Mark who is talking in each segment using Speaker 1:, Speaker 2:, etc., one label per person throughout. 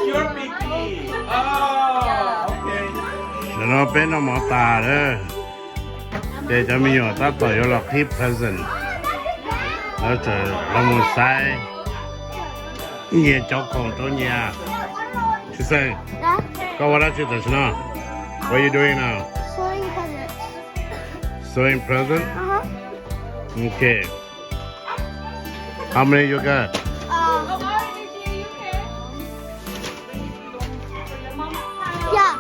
Speaker 1: your picky. Oh, okay.
Speaker 2: ฉันเอาเป็นหมอตาเด้อเดี๋ยวจะมีอยู่ตัดต่อยหลอกที่ present แล้วจะลงมือใส่เงี้ยเจ้าของตัวเนี้ยชิเซ่ก็ว่าแล้วชิเซ่เนาะ What are you doing now?
Speaker 3: Sewing presents.
Speaker 2: Sewing present?
Speaker 3: Uh-huh.
Speaker 2: Okay. How many you got?
Speaker 3: Yeah.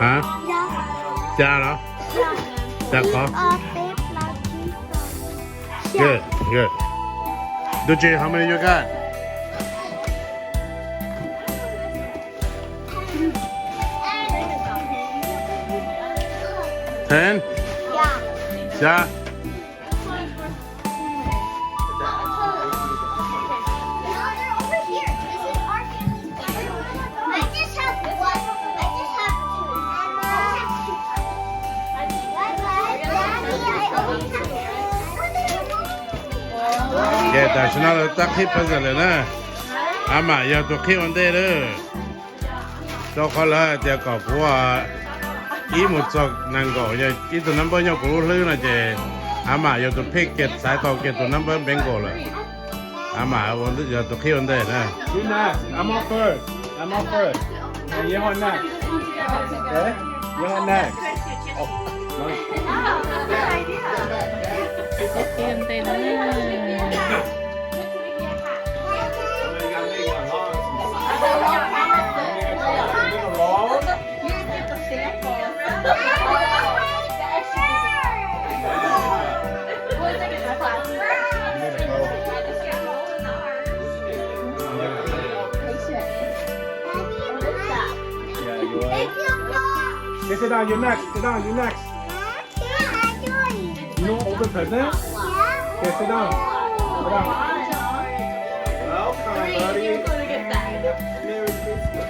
Speaker 2: Huh?
Speaker 3: Yeah.
Speaker 2: จ้าเหรอ
Speaker 3: Yeah.
Speaker 2: จ้าขอ
Speaker 3: Babe, lucky.
Speaker 2: Good, good. Duchi, how many you got? Ten?
Speaker 3: Yeah.
Speaker 2: Yeah.
Speaker 3: They're over here. This is our family's favorite. I just have one. I just have two. Daddy, I always have two.
Speaker 2: แกแต่ฉันเอาตักที่ present เลยนะอาม่าอย่าตัวขี้วันเด้อเลยเจ้าเขาละเดี๋ยวก็เพราะว่าอีหมดจอกนั่นก็อย่าอีตัวนั้นเปิ้ลยังกูรู้เรื่องนะเจอาม่าอย่าตัวเพ่งเก็บสายต่อเก็บตัวนั้นเปิ้ลเป็นกูเลยอาม่าวันนี้อย่าตัวขี้วันเด้อนะ
Speaker 1: You next. I'm on first. I'm on first. And you're on next. Okay? You're on next. Oh, nice.
Speaker 4: เตรียมเต็มเลย
Speaker 1: Yeah, you are. Okay, sit down. You're next. Sit down. You're next. You know open present? Okay, sit down. Sit down. Welcome, buddy. Merry Christmas.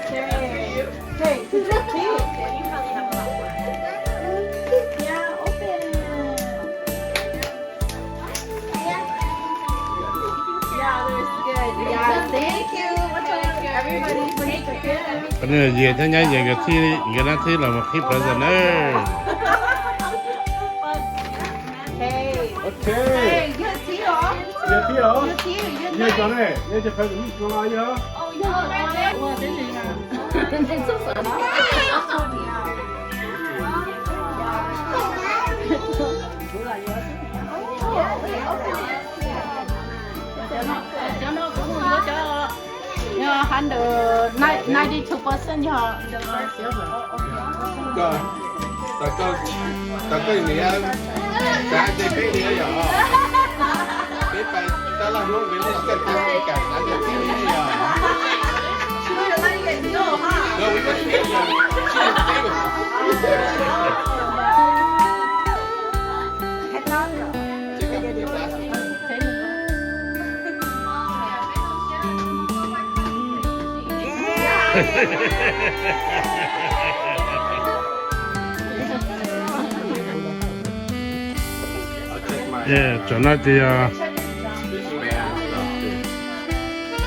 Speaker 4: Thank you. Everybody, take care.
Speaker 2: ก็เนี่ยเย่ทั้งยังเย่กับที่เย่นั่นที่เรามาขี้ present เนอะ
Speaker 4: Hey.
Speaker 1: Okay.
Speaker 4: Hey, you see all?
Speaker 1: You're here.
Speaker 4: You see, you
Speaker 1: You're done it. You're just present. You're on here.
Speaker 4: Oh, yeah. Wow, this is Nên xuất sở đó. Cho nó cũng có cho hắn được 92% cho the first silver.
Speaker 1: Rồi. Tao có gì ăn? Cả cái gì đó giờ. Cái phải tao làm luôn cái này cái cả cái gì đó. No, we got to get
Speaker 2: 예, 전화지야.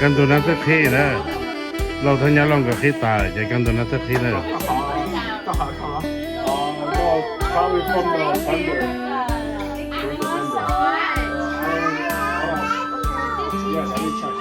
Speaker 2: 간도 나한테 피네. 너 그냥 런거 기타 이제 간도 나한테 피네.
Speaker 1: Probably from the thunder. Yes, I need check.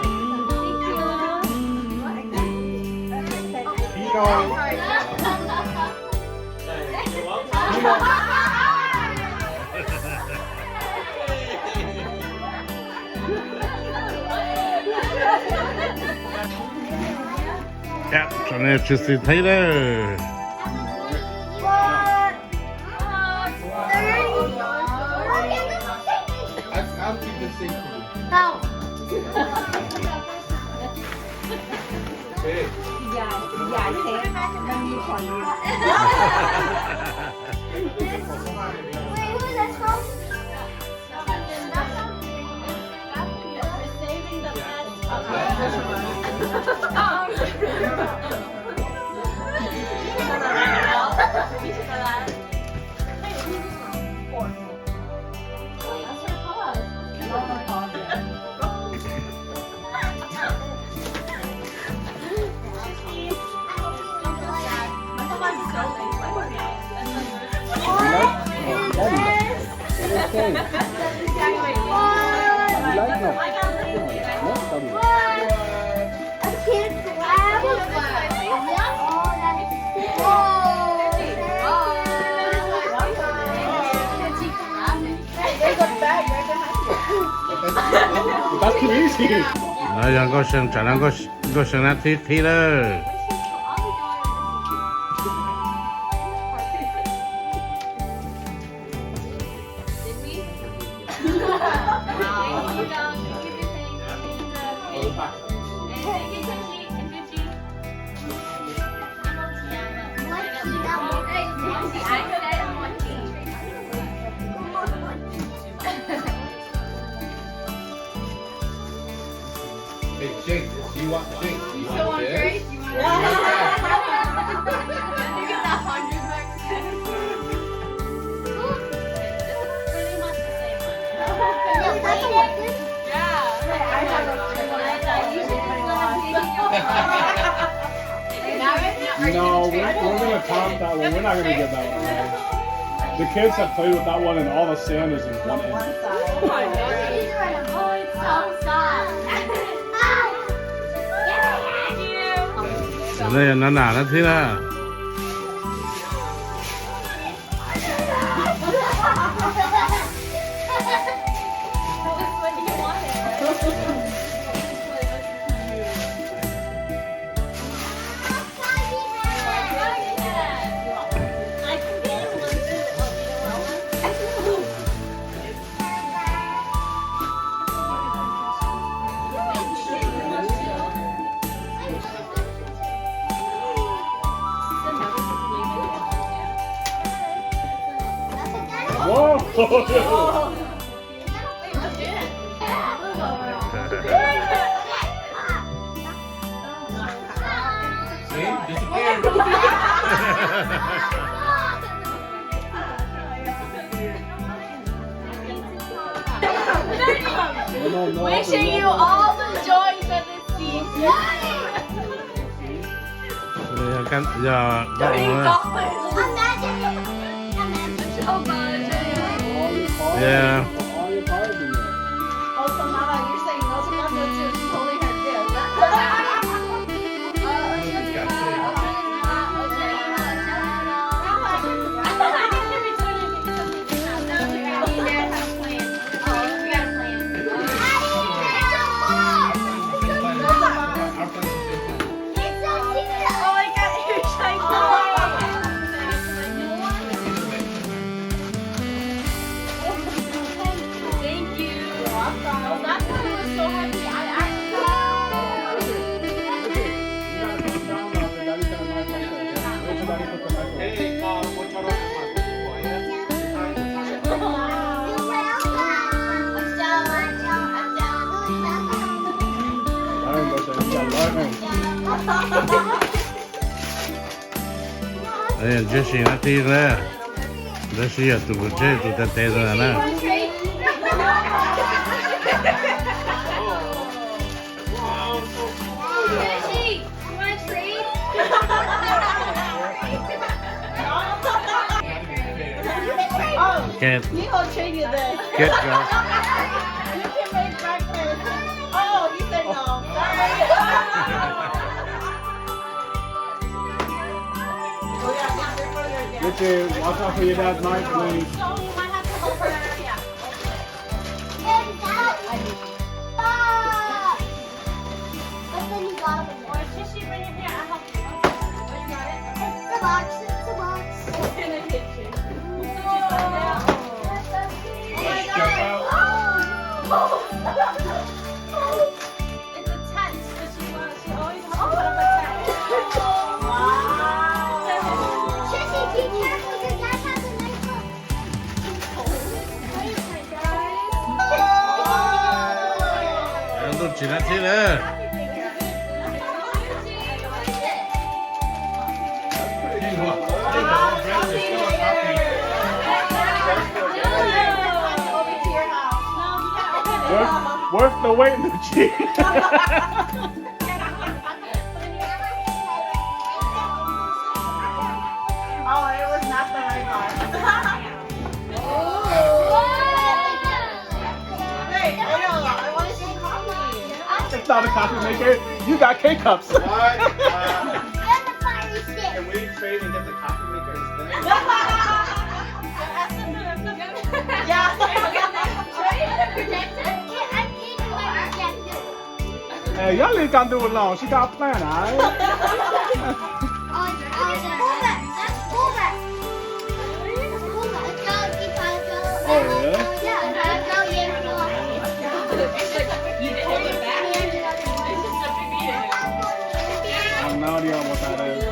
Speaker 2: 야, 전에 주스 테이러.
Speaker 1: I'll keep the same. Okay.
Speaker 4: Dạ thế, đang đi khỏi
Speaker 3: Wait, who's that from?
Speaker 1: You like no? No, tell me.
Speaker 3: A kid grab.
Speaker 1: That's too easy.
Speaker 2: 那让个生，再让个生那踢了。
Speaker 1: Hey, Jake, you want Jake? You
Speaker 4: still want
Speaker 1: this?
Speaker 4: Grace? You want Grace? You get that $100. Pretty much the same one. Yeah. I have
Speaker 5: No, we're gonna top that one. We're not gonna get that one. Right? The kids have played with that one, and all the sand is in one end.
Speaker 4: Oh my God. Oh, it's so soft.
Speaker 2: 现在拿哪了踢了？
Speaker 5: Whoa!
Speaker 1: See? Disappeared.
Speaker 5: No.
Speaker 4: Wishing you all the joys of this season.
Speaker 2: 要干要干什么？
Speaker 4: Oh God.
Speaker 2: Yeah.
Speaker 5: All your cards in there.
Speaker 4: Oh, so Mama, you're saying those are not good too. She's holding her gift.
Speaker 1: Hey, what's your name?
Speaker 2: 哎，这是那踢了，这是要赌这赌的带着呢。 Can't
Speaker 4: He gonna trade you this.
Speaker 2: get girl.
Speaker 4: You can make breakfast. Oh, he said no.
Speaker 5: Richard, watch out for your dad's knife, please.
Speaker 4: So you might have to help her. Yeah. Or tissue right in here. I'll help you. Oh, you got it?
Speaker 3: It's a box. It's a box.
Speaker 4: It's in the kitchen. It's a tent. So she always has to put up a tent. Wow.
Speaker 3: Jesse, be careful. Your dad has a nice book.
Speaker 2: 또 지나치네.
Speaker 5: Worth the wait, Lucci.
Speaker 4: Oh, it was not the right one.
Speaker 5: not a coffee maker. You got K-cups.
Speaker 1: What?
Speaker 3: And the fiery stick.
Speaker 1: Can we trade and get the coffee maker instead?
Speaker 4: Yeah.
Speaker 3: I'm eating my projector.
Speaker 5: Hey, y'all ain't gonna do it long. She got a plan, alright?
Speaker 3: Oh, that's Uber. That's Uber. Uber.
Speaker 5: Oh, really?
Speaker 3: Yeah, I'll go here.
Speaker 5: I have no idea what that is.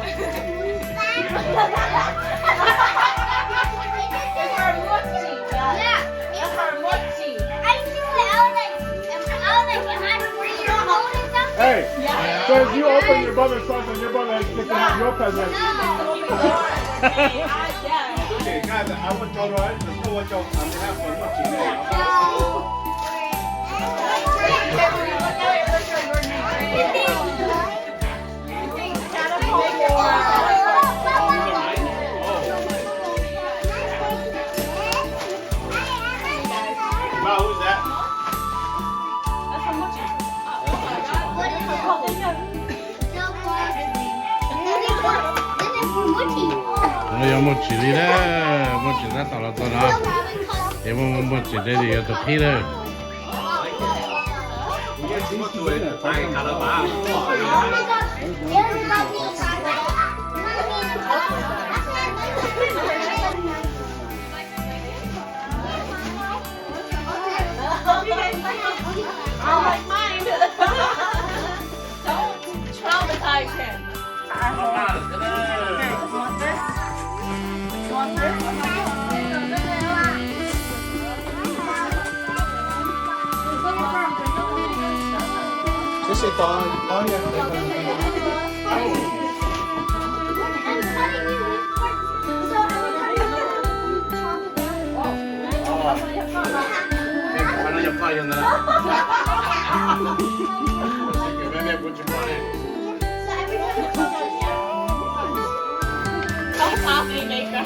Speaker 5: Hey, because you open your brother's present and your brother has to have your present.
Speaker 1: Okay, guys, I want y'all to know what y'all have for lunch today. Wow, who's that?
Speaker 2: nó giống một chỉ đi đó một chỉ ra tàu là tàu đó thì một chỉ đây thì tàu khi đó
Speaker 4: I like mine. Don't traumatize him. You want this? You want this?
Speaker 1: This is all. Oh yeah. Para your fire na. Maybe I put your money.
Speaker 4: Coffee maker.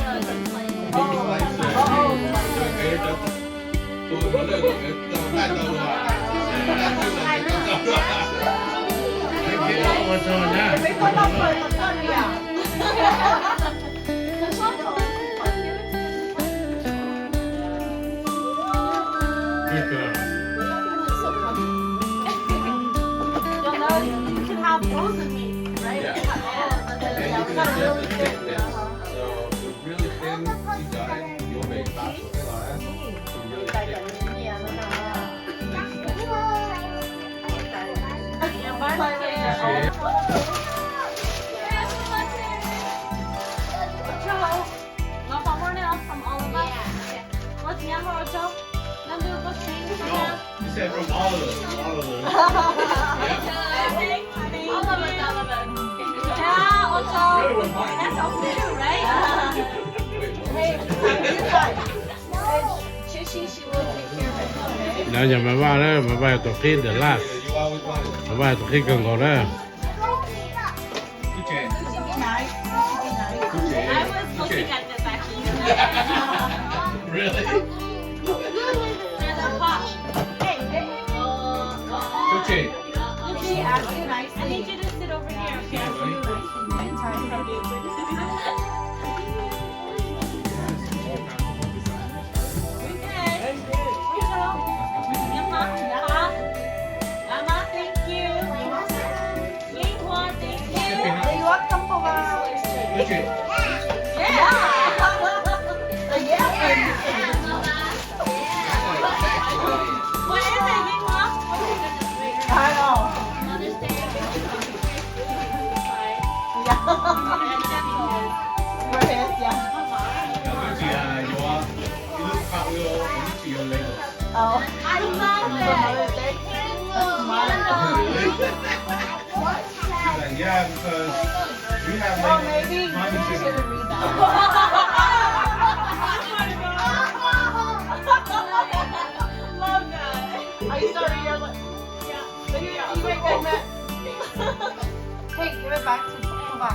Speaker 4: You can have frozen meat, right?
Speaker 1: Yeah.
Speaker 4: Yeah.
Speaker 1: So the really thin design, you'll make pasta salad. Really thick. You said from all of us. All of us. Really was mine.
Speaker 2: nếu như mà vào đó mà vào tàu khi để lát
Speaker 1: You always wanted.
Speaker 2: mà vào tàu khi cần có đó
Speaker 1: Kuchen. Really? Kuchen.
Speaker 4: I need you to sit over here, okay?
Speaker 1: Kuchen. You look cartwheel into your label. Like, yeah, because we have labels. Mommy should-
Speaker 4: Hey, give it back to Papa.